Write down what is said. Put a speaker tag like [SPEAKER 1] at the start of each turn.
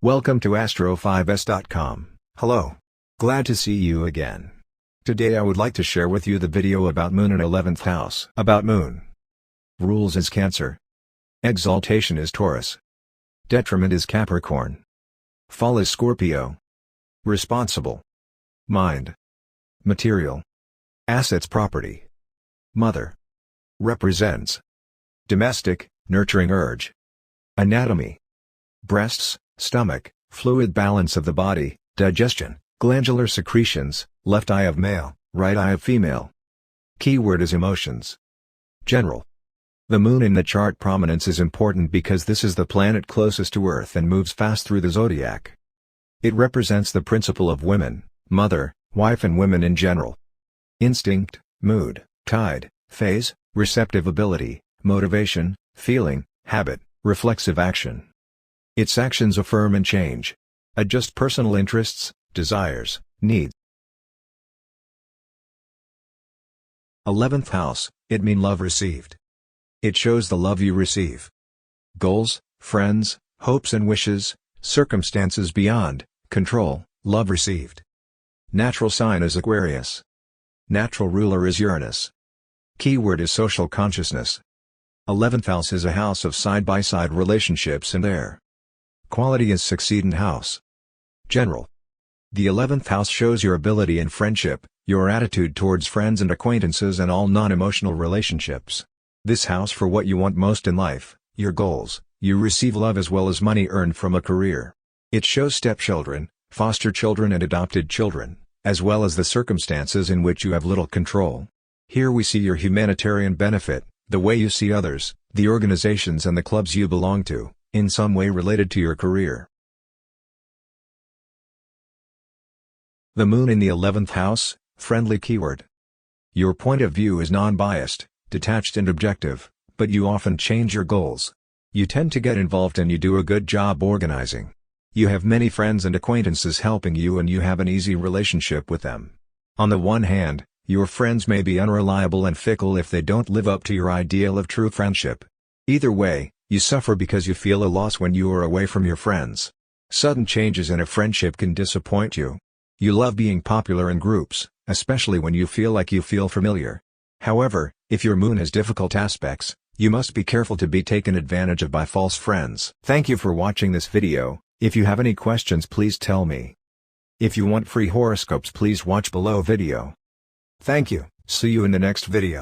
[SPEAKER 1] Welcome to Astro5s.com. Hello. Glad to see you again. Today I would like to share with you the video about Moon in 11th house. About Moon. Rules is Cancer. Exaltation is Taurus. Detriment is Capricorn. Fall is Scorpio. Responsible. Mind. Material. Assets property. Mother. Represents. Domestic, nurturing urge. Anatomy. Breasts, stomach, fluid balance of the body, digestion, glandular secretions, left eye of male, right eye of female. Keyword is emotions. General. The Moon in the chart prominence is important because this is the planet closest to Earth and moves fast through the zodiac. It represents the principle of women, mother, wife and women in general. Instinct, mood, tide, phase, receptive ability, motivation, feeling, habit, reflexive action. Its actions affirm and change. Adjust personal interests, desires, needs. 11th house, it mean love received. It shows the love you receive. Goals, friends, hopes and wishes, circumstances beyond control, love received. Natural sign is Aquarius. Natural ruler is Uranus. Keyword is social consciousness. 11th house is a house of side-by-side relationships and air. Quality is succeedant house. General. The 11th house shows your ability in friendship, your attitude towards friends and acquaintances and all non-emotional relationships. This house for what you want most in life, your goals, you receive love as well as money earned from a career. It shows stepchildren, foster children and adopted children, as well as the circumstances in which you have little control. Here we see your humanitarian benefit, the way you see others, the organizations and the clubs you belong to, in some way related to your career. The Moon in the 11th house, friendly keyword. Your point of view is non-biased, detached and objective, but you often change your goals. You tend to get involved and you do a good job organizing. You have many friends and acquaintances helping you and you have an easy relationship with them. On the one hand, your friends may be unreliable and fickle if they don't live up to your ideal of true friendship. Either way, you suffer because you feel a loss when you are away from your friends. Sudden changes in a friendship can disappoint you. You love being popular in groups, especially when you feel familiar. However, if your Moon has difficult aspects, you must be careful to be taken advantage of by false friends. Thank you for watching this video. If you have any questions please tell me. If you want free horoscopes please watch below video. Thank you, see you in the next video.